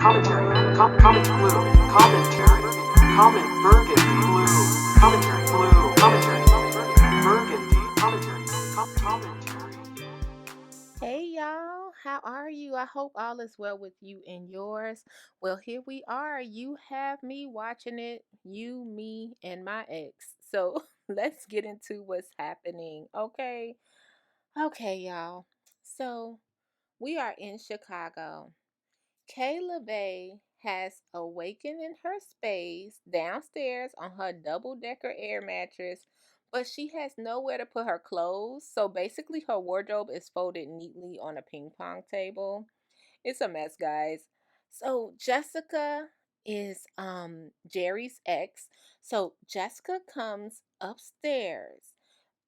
commentary, comment blue, commentary, comment burgundy blue, commentary blue, commentary, burgundy, commentary, commentary. Hey y'all, how are you? I hope all is well with you and yours. Well, here we are. You have me watching it, you, me, and my ex. So let's get into what's happening. Okay, y'all. So we are in Chicago. Kayee Lovey has awakened in her space downstairs on her double-decker air mattress, but she has nowhere to put her clothes. So basically, her wardrobe is folded neatly on a ping pong table. It's a mess, guys. So Jessica is Jerry's ex. So Jessica comes upstairs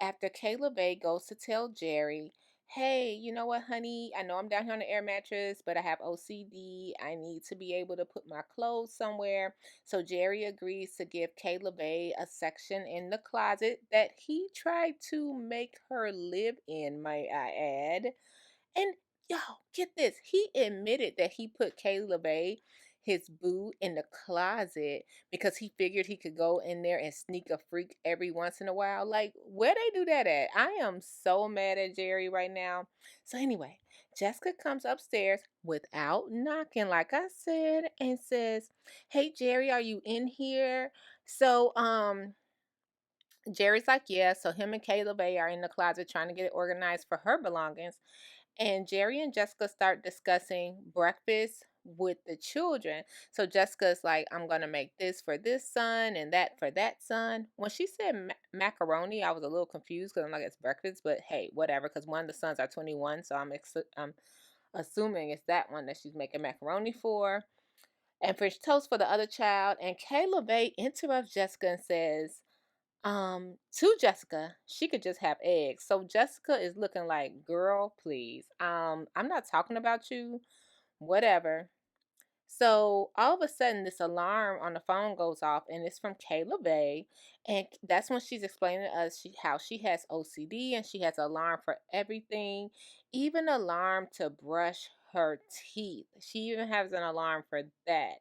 after Kayla Bay goes to tell Jerry, hey, you know what, honey? I know I'm down here on the air mattress, but I have OCD. I need to be able to put my clothes somewhere. So Jerry agrees to give Kayla Bay a section in the closet that he tried to make her live in, might I add. And y'all, get this. He admitted that he put Kayla Bay, his boo, in the closet because he figured he could go in there and sneak a freak every once in a while. Like, where they do that at? I am so mad at Jerry right now. So anyway, Jessica comes upstairs without knocking, like I said, and says, hey Jerry, are you in here? So Jerry's like, yeah. So him and Kayla Bay are in the closet trying to get it organized for her belongings. And Jerry and Jessica start discussing breakfast with the children. So Jessica's like, I'm going to make this for this son and that for that son. When she said macaroni, I was a little confused because I'm like, it's breakfast, but hey, whatever, because one of the sons are 21. So I'm assuming it's that one that she's making macaroni for. And French toast for the other child. And Kayla Bay interrupts Jessica and says, to Jessica, she could just have eggs. So Jessica is looking like, girl, please. I'm not talking about you. Whatever. So all of a sudden, this alarm on the phone goes off, and it's from Kayla Bay, and that's when she's explaining to us how she has OCD and she has an alarm for everything, even alarm to brush her teeth. She even has an alarm for that.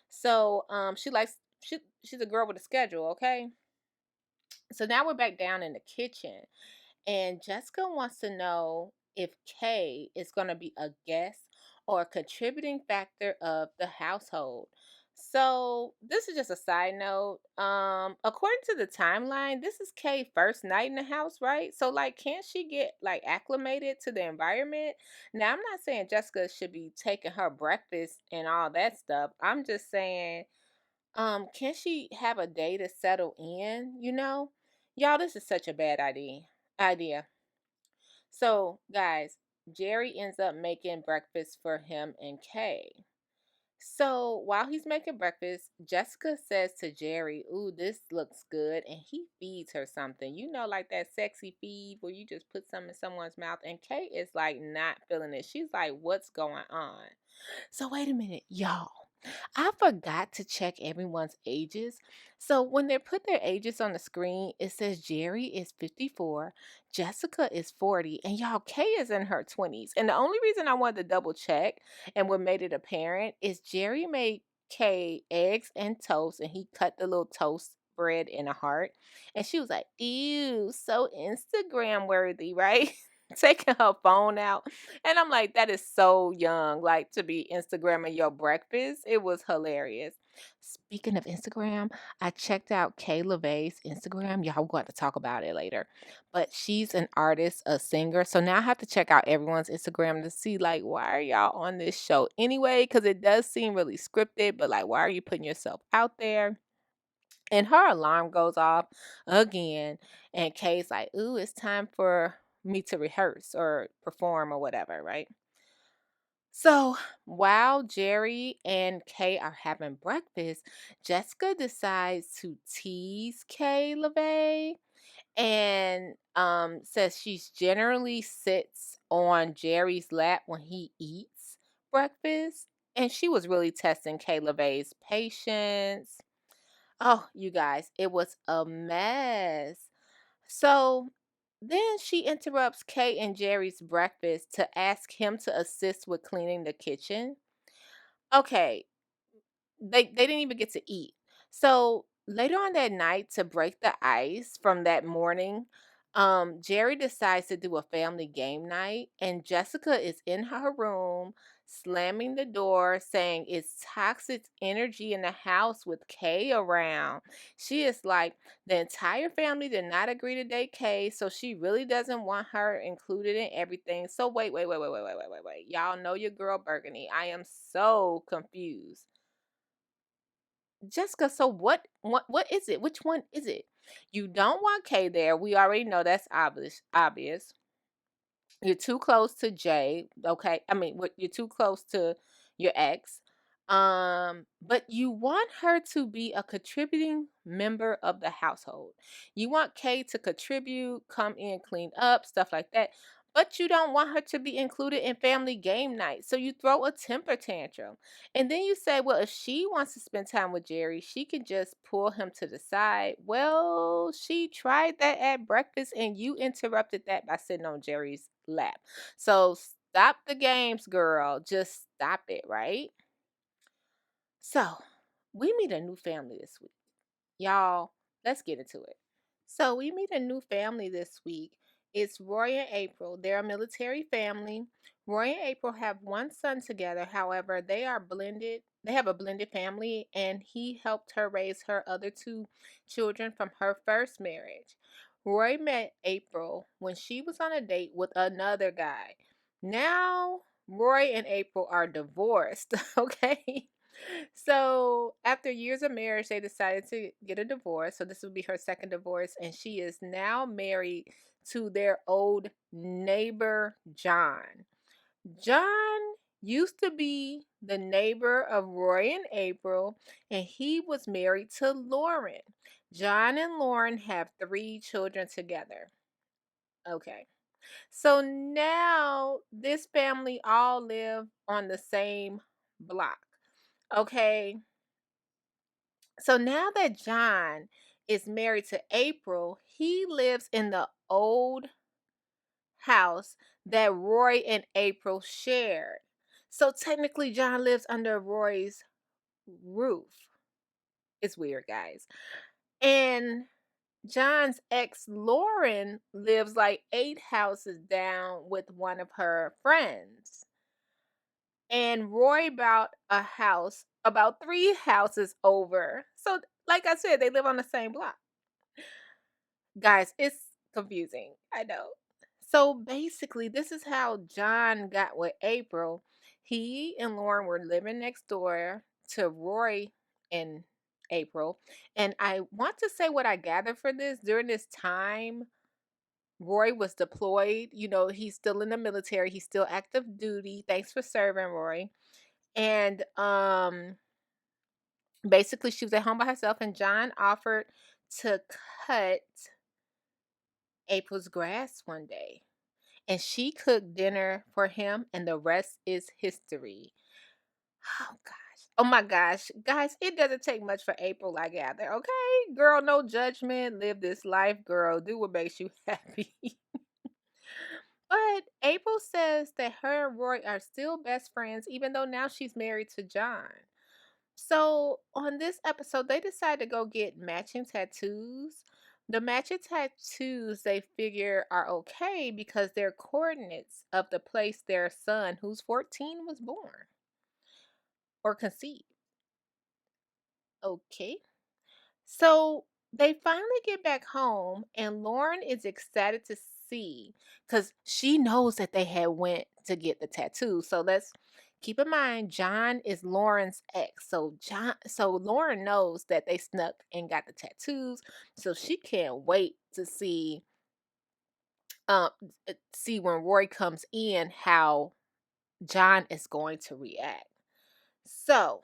So she's a girl with a schedule, okay? So now we're back down in the kitchen, and Jessica wants to know if Kay is going to be a guest or a contributing factor of the household. So this is just a side note. According to the timeline, this is Kay's first night in the house, right? So like, can't she get like acclimated to the environment? Now, I'm not saying Jessica should be taking her breakfast and all that stuff. I'm just saying can she have a day to settle in, you know? Y'all, this is such a bad idea. So, guys, Jerry ends up making breakfast for him and Kay. So, while he's making breakfast, Jessica says to Jerry, ooh, this looks good. And he feeds her something. You know, like that sexy feed where you just put something in someone's mouth. And Kay is like not feeling it. She's like, what's going on? So, wait a minute, y'all. I forgot to check everyone's ages. So when they put their ages on the screen, it says Jerry is 54, Jessica is 40, and y'all, Kay is in her 20s. And the only reason I wanted to double check and what made it apparent is Jerry made Kay eggs and toast, and he cut the little toast bread in a heart. And she was like, ew, so Instagram worthy, right? Taking her phone out. And I'm like, that is so young, like to be Instagramming your breakfast. It was hilarious. Speaking of Instagram, I checked out Kayee Lovey's Instagram. Y'all, we're going to talk about it later. But she's an artist, a singer. So now I have to check out everyone's Instagram to see, like, why are y'all on this show anyway? Because it does seem really scripted, but like, why are you putting yourself out there? And her alarm goes off again. And Kay's like, ooh, it's time for me to rehearse or perform or whatever, right? So while Jerry and Kay are having breakfast, Jessica decides to tease Kay LeVay and says she's generally sits on Jerry's lap when he eats breakfast. And she was really testing Kay LeVay's patience. Oh, you guys, it was a mess. So then she interrupts Kay and Jerry's breakfast to ask him to assist with cleaning the kitchen. Okay, they didn't even get to eat. So later on that night, to break the ice from that morning, Jerry decides to do a family game night, and Jessica is in her room slamming the door saying it's toxic energy in the house with Kay around. She is like, the entire family did not agree to date Kay, so she really doesn't want her included in everything. So wait. Y'all know your girl Burgundy. I am so confused. Jessica, so what is it? Which one is it? You don't want Kay there. We already know that's obvious. You're too close to Jay, okay? I mean, you're too close to your ex. But you want her to be a contributing member of the household. You want Kay to contribute, come in, clean up, stuff like that. But you don't want her to be included in family game night. So you throw a temper tantrum. And then you say, well, if she wants to spend time with Jerry, she can just pull him to the side. Well, she tried that at breakfast and you interrupted that by sitting on Jerry's lap. So stop the games, girl. Just stop it, right? So we meet a new family this week. Y'all, let's get into it. So we meet a new family this week. It's Roy and April. They're a military family. Roy and April have one son together. However, they are blended. They have a blended family, and he helped her raise her other two children from her first marriage. Roy met April when she was on a date with another guy. Now, Roy and April are divorced, okay? So, after years of marriage, they decided to get a divorce. So, this would be her second divorce, and she is now married to their old neighbor, John. John used to be the neighbor of Roy and April, and he was married to Lauren. John and Lauren have 3 children together. Okay. So now this family all live on the same block. Okay. So now that John is married to April, he lives in the old house that Roy and April shared. So technically, John lives under Roy's roof. It's weird, guys. And John's ex, Lauren, lives like 8 houses down with one of her friends. And Roy bought a house about 3 houses over. So, like I said, they live on the same block. Guys, it's confusing. I know. So basically, this is how John got with April. He and Lauren were living next door to Roy and April. And I want to say what I gathered for this during this time. Roy was deployed. You know, he's still in the military. He's still active duty. Thanks for serving, Roy. And basically she was at home by herself, and John offered to cut April's grass one day. And she cooked dinner for him, and the rest is history. Oh gosh. Oh my gosh. Guys, it doesn't take much for April, I gather. Okay? Girl, no judgment. Live this life, girl. Do what makes you happy. But April says that her and Roy are still best friends, even though now she's married to John. So on this episode, they decide to go get matching tattoos. The matching tattoos they figure are okay because they're coordinates of the place their son, who's 14, was born or conceived. Okay. So they finally get back home, and Lauren is excited to see because she knows that they had went to get the tattoo. So let's keep in mind John is Lauren's ex. So Lauren knows that they snuck and got the tattoos. So she can't wait to um see when Roy comes in how John is going to react. So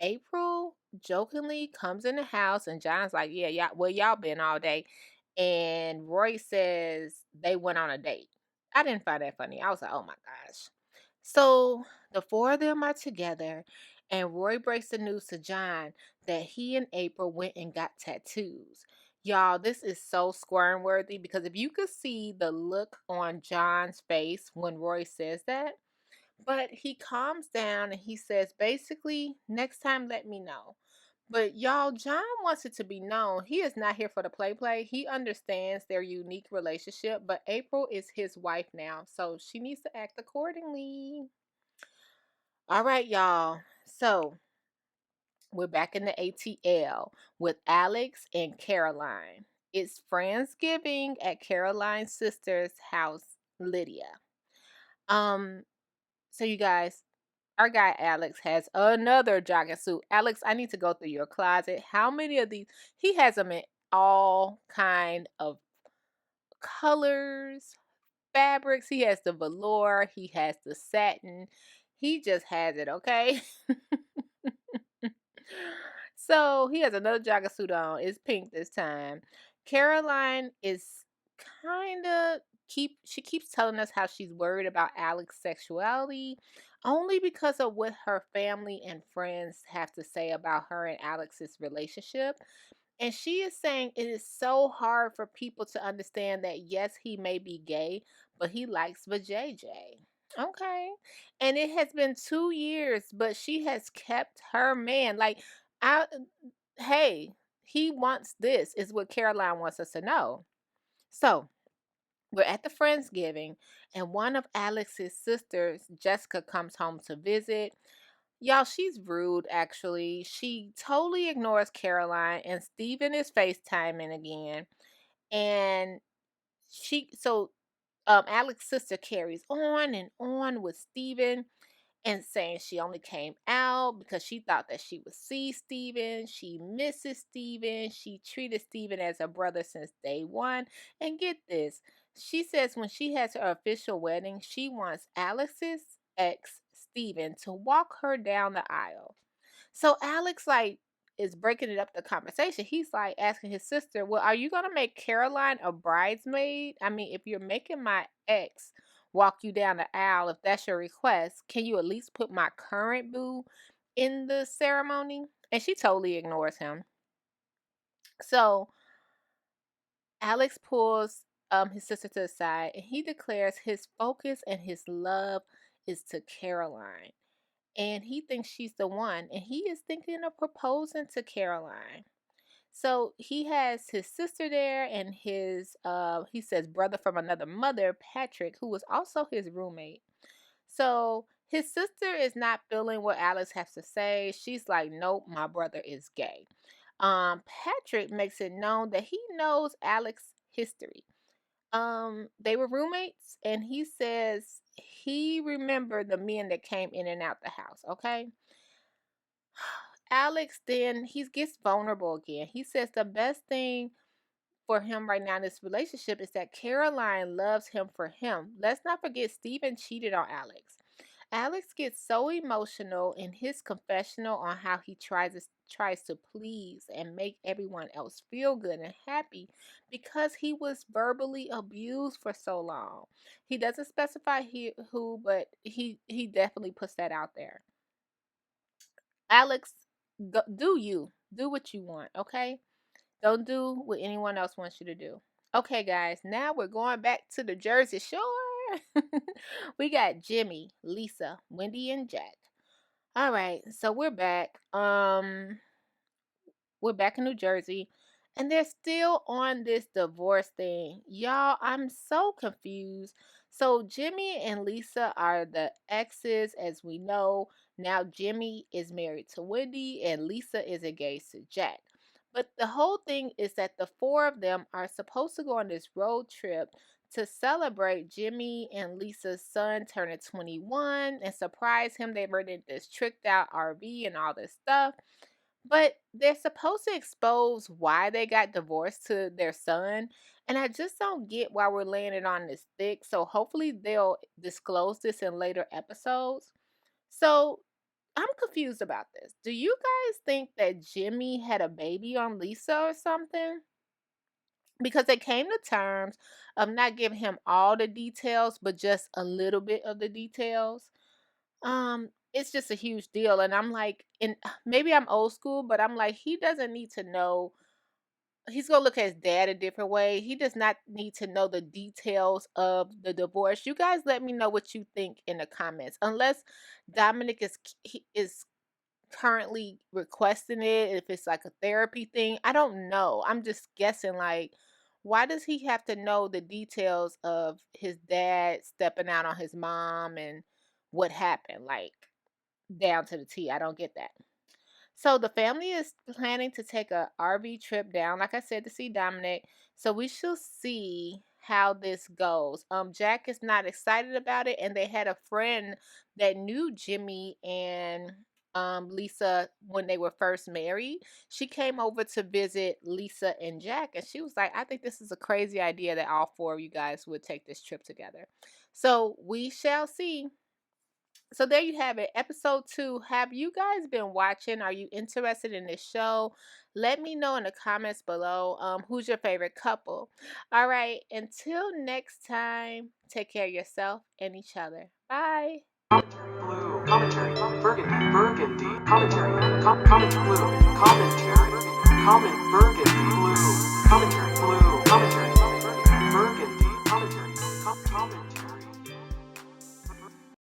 April jokingly comes in the house, and John's like, yeah, y'all been all day. And Roy says they went on a date. I didn't find that funny. I was like, oh my gosh. So the 4 of them are together, and Roy breaks the news to John that he and April went and got tattoos. Y'all, this is so squirm worthy because if you could see the look on John's face when Roy says that, But he calms down and he says, basically, next time, let me know. But y'all, John wants it to be known he is not here for the play. He understands their unique relationship, but April is his wife now, so she needs to act accordingly. All right, y'all. So we're back in the ATL with Alex and Caroline. It's Friendsgiving at Caroline's sister's house, Lydia. Um, so you guys, our guy Alex has another jogging suit. Alex, I need to go through your closet. How many of these? He has them in all kind of colors, fabrics. He has the velour. He has the satin. He just has it, okay? So he has another jogging suit on. It's pink this time. Caroline is kind of she keeps telling us how she's worried about Alex's sexuality only because of what her family and friends have to say about her and Alex's relationship. And she is saying it is so hard for people to understand that yes, he may be gay, but he likes vajayjay. Okay. And it has been 2 years, but she has kept her man. Like, I, hey, he wants this, is what Caroline wants us to know. So, we're at the Friendsgiving, and one of Alex's sisters, Jessica, comes home to visit. Y'all, she's rude, actually. She totally ignores Caroline, and Steven is FaceTiming again. And Alex's sister carries on with Steven and saying she only came out because she thought that she would see Steven. She misses Steven. She treated Steven as a brother since day one. And get this, she says when she has her official wedding, she wants Alex's ex, Steven, to walk her down the aisle. So Alex is breaking it up the conversation. He's like asking his sister, "Well, are you gonna make Caroline a bridesmaid? I mean, if you're making my ex walk you down the aisle, if that's your request, can you at least put my current boo in the ceremony?" And she totally ignores him. So Alex pulls his sister to the side and he declares his focus and his love is to Caroline. And he thinks she's the one, and he is thinking of proposing to Caroline. So he has his sister there and his he says brother from another mother, Patrick, who was also his roommate. So his sister is not feeling what Alex has to say. She's like, "Nope, my brother is gay." Patrick makes it known that he knows Alex's history. They were roommates, and he says he remembered the men that came in and out the house. Okay. Alex then he gets vulnerable again. He says the best thing for him right now in this relationship is that Caroline loves him for him. Let's not forget Steven cheated on Alex. Alex gets so emotional in his confessional on how he tries to please and make everyone else feel good and happy because he was verbally abused for so long. He doesn't specify who, but he definitely puts that out there. Alex, do what you want, okay? Don't do what anyone else wants you to do. Okay, guys, now we're going back to the Jersey Shore. We got Jimmy, Lisa, Wendy, and Jack. All right, so we're back. We're back in New Jersey, and they're still on this divorce thing. Y'all, I'm so confused. So Jimmy and Lisa are the exes, as we know. Now Jimmy is married to Wendy, and Lisa is engaged to Jack. But the whole thing is that the four of them are supposed to go on this road trip to celebrate Jimmy and Lisa's son turning 21 and surprise him. They rented this tricked out RV and all this stuff. But they're supposed to expose why they got divorced to their son. And I just don't get why we're laying it on this thick. So hopefully they'll disclose this in later episodes. So I'm confused about this. Do you guys think that Jimmy had a baby on Lisa or something? Because they came to terms of not giving him all the details, but just a little bit of the details. It's just a huge deal. And I'm like, and maybe I'm old school, but I'm like, he doesn't need to know. he's gonna look at his dad a different way. He does not need to know the details of the divorce. You guys let me know what you think in the comments. Unless Dominic is currently requesting it, if it's like a therapy thing, I don't know. I'm just guessing, like, why does he have to know the details of his dad stepping out on his mom and what happened, like, down to the T? I don't get that. So the family is planning to take a RV trip down, like I said, to see Dominic. So we shall see how this goes. Jack is not excited about it, and they had a friend that knew Jimmy and Lisa when they were first married. She came over to visit Lisa and Jack, and she was like, I think this is a crazy idea that all four of you guys would take this trip together. So we shall see. So there you have it, episode 2. Have you guys been watching? Are you interested in this show? Let me know in the comments below. Who's your favorite couple? All right, until next time, take care of yourself and each other. Bye. Blue commentary. Burgundy commentary. Comment blue commentary. Comment burgundy blue commentary. Blue commentary. Burgundy commentary. Comment.